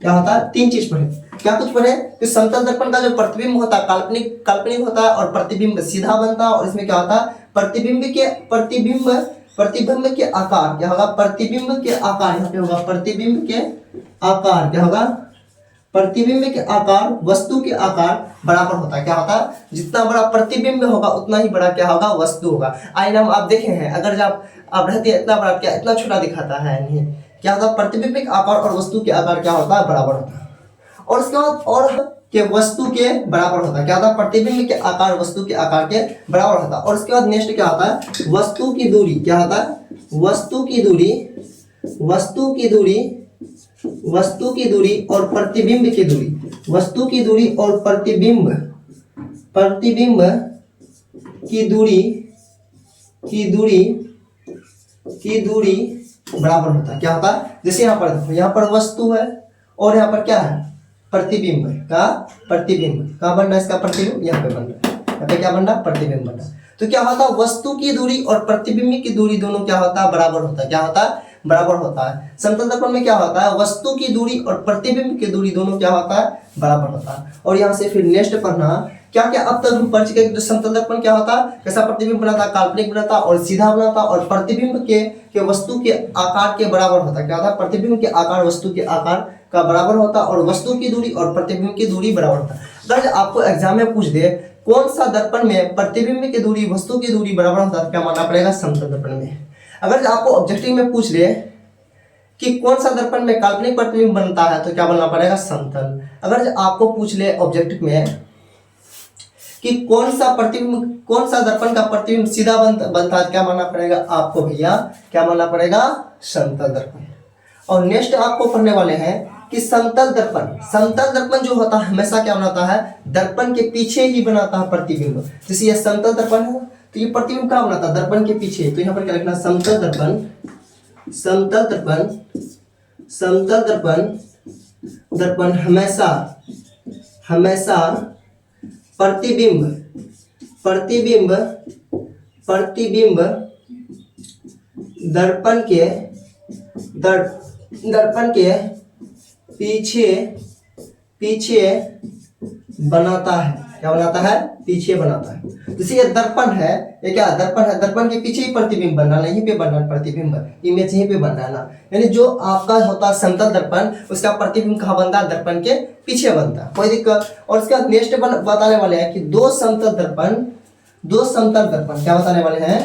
क्या होता है, तीन चीज पढ़े। क्या कुछ पढ़े कि समतल दर्पण का जो प्रतिबिंब होता है काल्पनिक, काल्पनिक होता है, और प्रतिबिंब सीधा बनता है। और इसमें क्या होता है, प्रतिबिंब के, प्रतिबिंब, प्रतिबिंब के आकार क्या होगा, प्रतिबिंब के आकार, यहाँ पे होगा प्रतिबिंब के आकार, क्या होगा, प्रतिबिंब के आकार वस्तु के आकार बराबर होता है। क्या होता है, जितना बड़ा प्रतिबिंब होगा उतना ही बड़ा क्या होगा, वस्तु होगा। आईना में आप देखे हैं, अगर जब आप रहते हैं इतना बड़ा, क्या इतना छोटा दिखाता है, नहीं, क्या होता है, प्रतिबिंब के आकार और वस्तु के आकार क्या होता है, बराबर होता है। और उसके बाद और के वस्तु के बराबर होता है। क्या होता है, प्रतिबिंब के आकार वस्तु के आकार के बराबर होता है। और उसके बाद नेक्स्ट क्या होता है, वस्तु की दूरी, क्या होता है, वस्तु की दूरी, वस्तु की दूरी, वस्तु की दूरी और प्रतिबिंब की दूरी, वस्तु की दूरी और प्रतिबिंब, प्रतिबिंब की दूरी, की दूरी, की दूरी बराबर होता है। क्या होता है, जैसे यहाँ पर, यहाँ पर वस्तु है और यहाँ पर क्या है, प्रतिबिंब का, प्रतिबिंब कहाँ बन रहा है, इसका प्रतिबिंब यहाँ पे बन रहा है, यहाँ पे क्या बन रहा है, प्रतिबिंब बन रहा है। तो क्या होता है, वस्तु की दूरी और प्रतिबिंब की दूरी दोनों क्या होता है, बराबर होता है। क्या होता है, बराबर होता है। समतल दर्पण में क्या होता है, वस्तु की दूरी और प्रतिबिंब की दूरी दोनों क्या होता है, बराबर होता है। और यहाँ से फिर नेक्स्ट पढ़ना, क्या क्या अब तक हम पढ़ चुके हैं। समतल दर्पण क्या होता है, कैसा प्रतिबिंब बनाता, काल्पनिक बनाता और सीधा बनाता, और प्रतिबिंब के वस्तु के आकार के बराबर होता है। क्या होता है, प्रतिबिंब के आकार वस्तु के आकार का बराबर होता है, और वस्तु की दूरी और प्रतिबिंब की दूरी बराबर होता है। अगर आपको एग्जाम में पूछ दे कौन सा दर्पण में प्रतिबिंब की दूरी वस्तु की दूरी बराबर होता है, क्या मानना पड़ेगा, समतल दर्पण में। अगर आपको ऑब्जेक्टिव में पूछ ले कि कौन सा दर्पण में काल्पनिक प्रतिबिंब बनता है, तो क्या बनना पड़ेगा, समतल। अगर आपको पूछ ले ऑब्जेक्टिव में कि कौन सा प्रतिबिंब, कौन सा दर्पण का प्रतिबिंब सीधा बनता है, क्या मानना पड़ेगा आपको भैया, क्या मानना पड़ेगा, समतल दर्पण। और नेक्स्ट आपको पढ़ने वाले हैं कि समतल दर्पण, समतल दर्पण जो होता है हमेशा क्या बनाता है, दर्पण के पीछे ही बनाता है प्रतिबिंब। जैसे ये समतल दर्पण है तो ये प्रतिबिंब कहाँ बनाता है, दर्पण के पीछे। तो यहाँ पर क्या लिखना, समतल दर्पण, समतल दर्पण, समतल दर्पण, दर्पण हमेशा, हमेशा प्रतिबिंब, प्रतिबिंब, प्रतिबिंब दर्पण के, दर्पण के पीछे, पीछे बनाता है। क्या बनाता है, पीछे बनाता है। जैसे ये दर्पण है, ये क्या दर्पण है, दर्पण के पीछे ही प्रतिबिंब बनना, यहीं पे बनना प्रतिबिंब, इमेज यहीं पे बनना है ना। यानी जो आपका होता है समतल दर्पण, उसका प्रतिबिंब कहाँ बनता है, दर्पण के पीछे बनता है, कोई दिक्कत। और इसका नेक्स्ट बताने वाले हैं कि दो समतल दर्पण, दो समतल दर्पण क्या बताने वाले हैं,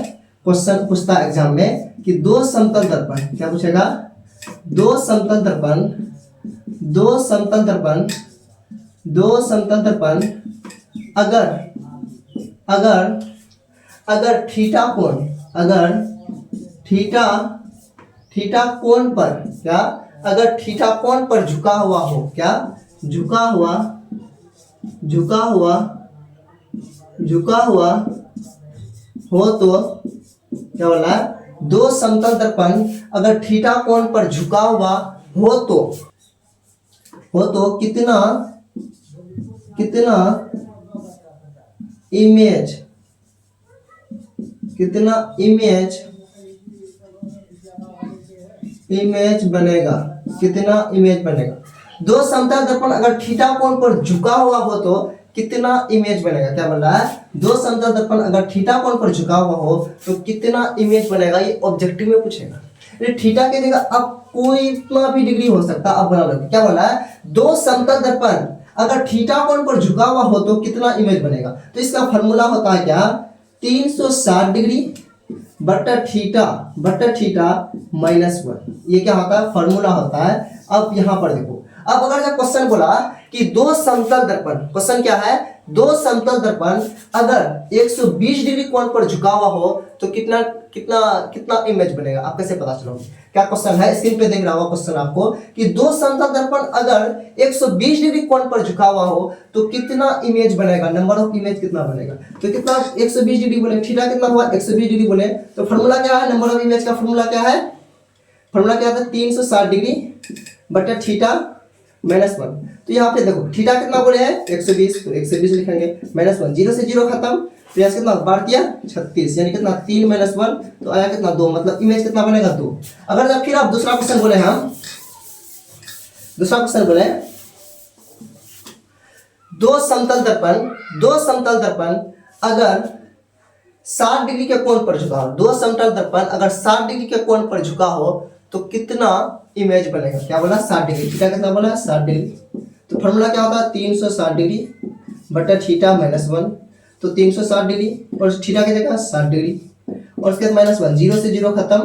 क्वेश्चन पूछता है एग्जाम में कि दो समतल दर्पण, क्या पूछेगा, दो समतल दर्पण, दो समतल दर्पण, दो समतल दर्पण अगर, अगर, अगर थीटा कोण, अगर थीटा, थीटा कोण पर, क्या, अगर थीटा कोण पर झुका हुआ हो, क्या, झुका हुआ, झुका हुआ झुका हुआ हो तो क्या बोला, दो समतल दर्पण अगर थीटा कोण पर झुका हुआ हो तो कितना कितना इमेज बनेगा, कितना इमेज बनेगा। दो समतल दर्पण अगर थीटा कोण पर झुका हुआ हो तो कितना इमेज बनेगा। क्या बोल रहा है, दो समतल दर्पण अगर थीटा कोण पर झुका हुआ हो तो कितना इमेज बनेगा, ये ऑब्जेक्टिव में पूछेगा। थीटा की जगह अब कोई इतना भी डिग्री हो सकता है, अब बना लो। क्या बोला है, दो समतल दर्पण अगर थीटा कोण पर झुका हुआ हो तो कितना इमेज बनेगा। तो इसका फॉर्मूला होता है क्या, 360 डिग्री बटा थीटा -1। ये क्या होता है, फॉर्मूला होता है। अब यहां पर देखो, अब अगर जब क्वेश्चन बोला कि दो समतल दर्पण, क्वेश्चन क्या है, दो समतल दर्पण अगर 120 डिग्री कोण पर झुका हुआ हो तो कितना कितना कितना इमेज बनेगा। आप कैसे पता चलोगे, क्या क्वेश्चन है, स्क्रीन पे देख रहा होगा क्वेश्चन आपको कि दो समतल दर्पण अगर 120 डिग्री कोण पर झुका हुआ हो तो कितना इमेज बनेगा, नंबर ऑफ इमेज कितना बनेगा। तो कितना 120 डिग्री बोले, थीटा कितना हुआ 120 डिग्री बोले, तो फॉर्मूला क्या है, नंबर ऑफ इमेज का फॉर्मूला क्या है, फॉर्मूला क्या था, 360 डिग्री बटा थीटा -1। तो यहाँ पे देखो थीटा कितना बोले हैं 120, तो 120 लिखेंगे, -1, 0 से 0 खत्म, तो यहाँ कितना बार दिया 36, यानी कितना 3 -1, तो आया कितना 2, मतलब इमेज कितना बनेगा 2। अगर जब फिर आप दूसरा क्वेश्चन बोले, हम दूसरा क्वेश्चन बोले, दो समतल दर्पण अगर 60 डिग्री के कोण पर झुका हो, दो समतल दर्पण अगर 60 डिग्री के कोण पर झुका हो तो कितना इमेज बनेगा। क्या बोला, 60 डिग्री, थीटा कितना बोला 60 डिग्री। तो फॉर्मूला क्या होता है, 360 डिग्री बटा थीटा -1, तो 360 डिग्री और थीटा की जगह 60 डिग्री, और उसके बाद -1, 0 से 0 खत्म,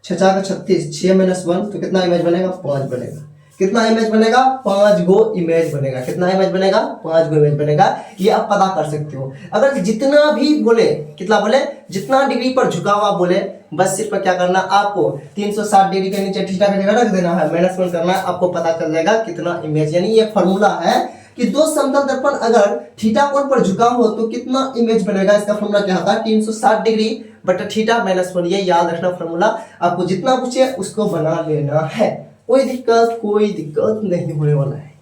6 4 36, 6 -1, तो कितना इमेज बनेगा, 5 बनेगा। कितना इमेज बनेगा, 5 गो इमेज बनेगा। कितना इमेज बनेगा, 5 गो इमेज बनेगा। ये आप पता कर सकते हो। अगर जितना भी बोले, कितना बोले, जितना डिग्री पर झुका हुआ बोले, बस सिर्फ क्या करना, आपको 360 डिग्री के नीचे थीटा की जगह रख देना है, -1 करना है, आपको पता चल जाएगा कितना इमेज। यानी ये फॉर्मूला है कि दो समतल दर्पण अगर थीटा कोण पर झुका हो तो कितना इमेज बनेगा। इसका फॉर्मूला क्या होता है, 360 डिग्री बटा थीटा -1। ये याद रखना फॉर्मूला, आपको जितना पूछे उसको बना लेना है, कोई दिक्कत नहीं होने वाला है।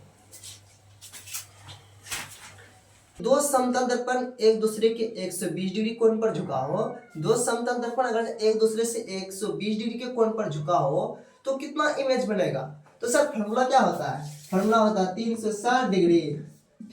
दो समतल दर्पण एक दूसरे के 120 डिग्री कोण पर झुका हो, दो समतल दर्पण अगर एक दूसरे से 120 डिग्री के कोण पर झुका हो तो कितना इमेज बनेगा। तो सर फॉर्मूला क्या होता है, फॉर्मूला होता है 360 डिग्री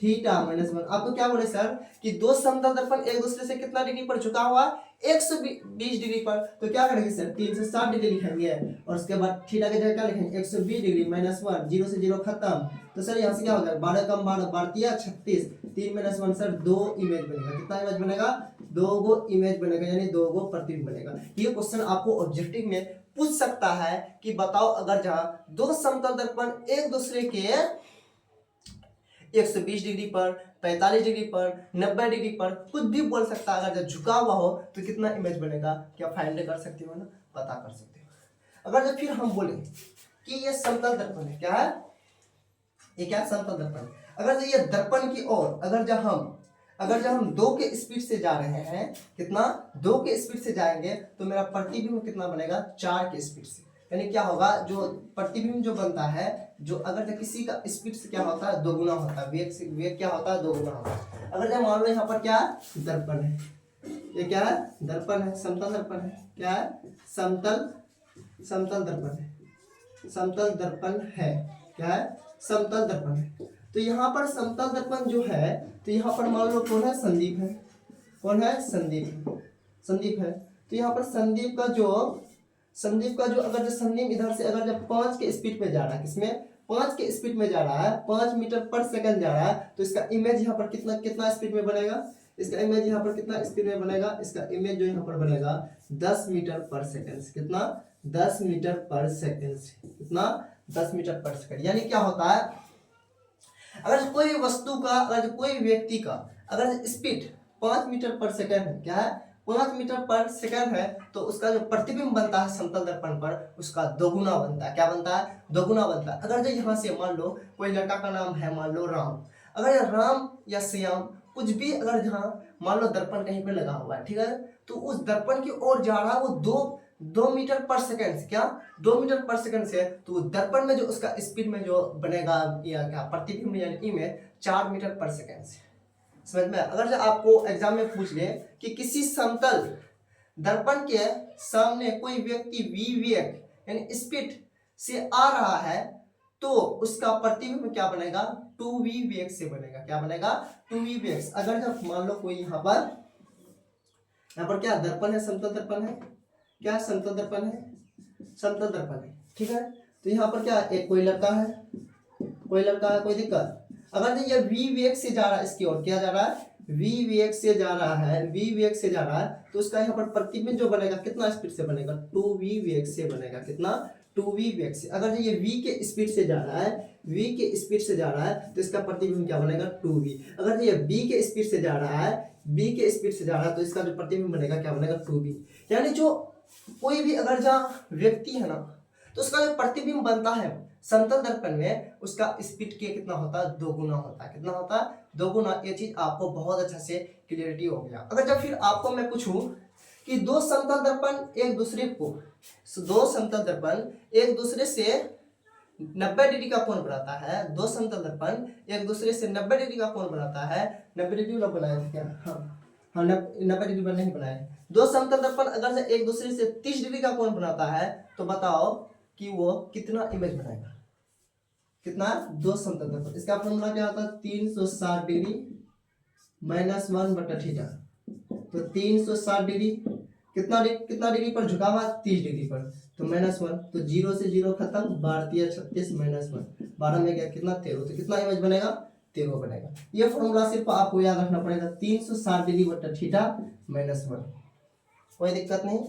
थीटा -1। आपको क्या बोले सर कि दो समतल दर्पण एक दूसरे से कितना डिग्री पर झुका हुआ, 120 डिग्री पर, तो क्या करेंगे सर 360 डिग्री लिखेंगे, और उसके बाद थीटा की जगह क्या लिखेंगे 120 डिग्री -1, 0 से 0 खत्म, तो सर यहाँ से क्या हो जाएगा 12 कम 12 12 36, 3 -1 सर 2 इमेज बनेगा। कितना इमेज बनेगा, 2 गो इमेज बनेगा, यानी 2 गो प्रतिबिंब बनेगा। ये क्वेश्चन आपको ऑब्जेक्टिव में पूछ सकता है कि बताओ अगर जहां दो समतल दर्पण एक दूसरे के 120 डिग्री पर, 45 डिग्री पर, 90 डिग्री पर, कुछ भी बोल सकता है, अगर जब झुका हुआ हो तो कितना इमेज बनेगा, क्या फाइंड कर सकते हो ना, पता कर सकते हो। अगर जब फिर हम बोले कि ये समतल दर्पण है, क्या है ये, क्या समतल दर्पण, अगर ये दर्पण की ओर अगर जब हम 2 के स्पीड से जा रहे हैं, कितना 2 के स्पीड से जाएंगे तो मेरा प्रतिबिंब कितना बनेगा 4 के स्पीड से। यानी क्या होगा, जो प्रतिबिंब जो बनता है, जो अगर जब किसी का स्पीड से क्या होता है दोगुना होता है, वेग से वेग क्या होता है दोगुना होता है। अगर जब मान लो यहाँ पर क्या है दर्पण है, ये क्या है दर्पण है, समतल दर्पण है, क्या है समतल दर्पण है, समतल दर्पण है, क्या है समतल दर्पण है। तो यहाँ पर समतल दर्पण जो है, तो यहाँ पर मान लो कौन है संदीप है, कौन है संदीप है। तो यहाँ पर संदीप का जो अगर जो संदीप इधर से अगर जब 5 के स्पीड में जा रहा है, किसमें 5 के स्पीड में जा रहा है, 5 मीटर पर सेकंड जा रहा है, तो इसका इमेज यहाँ पर कितना स्पीड में बनेगा, इसका इमेज यहाँ पर कितना स्पीड में बनेगा, इसका इमेज जो यहाँ पर बनेगा 10 मीटर पर सेकंड। कितना 10 मीटर पर सेकंड, कितना 10 मीटर पर सेकंड। यानी क्या होता है, अगर कोई वस्तु का, अगर कोई व्यक्ति का अगर स्पीड 5 मीटर पर सेकंड है, क्या है 5 मीटर पर सेकंड है, तो उसका जो प्रतिबिंब बनता है समतल दर्पण पर उसका दोगुना बनता है। क्या बनता है, दोगुना बनता है। अगर जो यहाँ से मान लो कोई लड़का का नाम है मान लो राम, अगर राम या श्याम कुछ भी अगर जहाँ मान लो दर्पण कहीं पे लगा हुआ है, ठीक है, तो उस दर्पण की ओर जा रहा है वो 2 मीटर पर सेकंड से, क्या 2 मीटर पर सेकंड से, तो दर्पण में जो उसका स्पीड में जो बनेगा या क्या प्रतिबिंब यानी इमेज 4 मीटर पर सेकंड से। समझ में? अगर जो आपको एग्जाम में पूछ ले कि किसी समतल दर्पण के सामने कोई व्यक्ति v वेग यानी स्पीड से आ रहा है तो उसका प्रतिबिंब क्या बनेगा, 2v वेग से बनेगा। क्या बनेगा, 2v वेग। अगर जब मान लो कोई यहाँ पर क्या दर्पण है, समतल दर्पण है, क्या समतल दर्पण है, समतल दर्पण है, ठीक है, तो यहाँ पर क्या एक कोई लड़का है, कोई दिक्कत। अगर ये v वेग से जा रहा है इसकी ओर, क्या जा रहा है, v वेग से जा रहा है, v वेग से जा रहा है, तो उसका यहाँ पर प्रतिबिंब जो बनेगा कितना स्पीड से बनेगा, 2v वेग से बनेगा। कितना, 2v वेग से। अगर ये v के स्पीड से जा रहा है, v के स्पीड से जा रहा है, तो इसका प्रतिबिंब क्या बनेगा, 2v। अगर ये b के स्पीड से जा रहा है, b के स्पीड से जा रहा है, तो इसका जो प्रतिबिंब बनेगा क्या बनेगा, 2v। यानी जो कोई भी अगर जहाँ व्यक्ति है ना, तो उसका जो प्रतिबिंब बनता है समतल दर्पण में, उसका स्पीड के कितना होता है, 2 गुना होता है। कितना होता है, 2 गुना। ये चीज आपको बहुत अच्छा से क्लियरिटी हो गया। अगर जब फिर आपको मैं पूछूं कि दो समतल दर्पण एक दूसरे से 90 डिग्री का कोण बनाता है, दो समतल दर्पण एक दूसरे से 90 डिग्री का कोण बनाता है, 90 डिग्री लोग बनाए थे क्या, हाँ 90 डिग्री पर नहीं बनाए। दो समतल दर्पण अगर से एक दूसरे से 30 डिग्री का कोण बनाता है, तो बताओ कि वो कितना इमेज बनाएगा, कितना, दो समतल दर्पण। इसका फॉर्मूला क्या होता है, 360 डिग्री माइनस 1/θ। तो 360 डिग्री कितना डिग्री पर झुका हुआ, 30 डिग्री पर, तो -1, तो 0 से 0 खत्म, 12 36 -1, 12 में गया कितना, 13, तो कितना इमेज बनेगा, 13 बनेगा। ये फॉर्मूला सिर्फ आपको याद रखना पड़ेगा, 360 डिग्री/θ -1। कोई दिक्कत नहीं।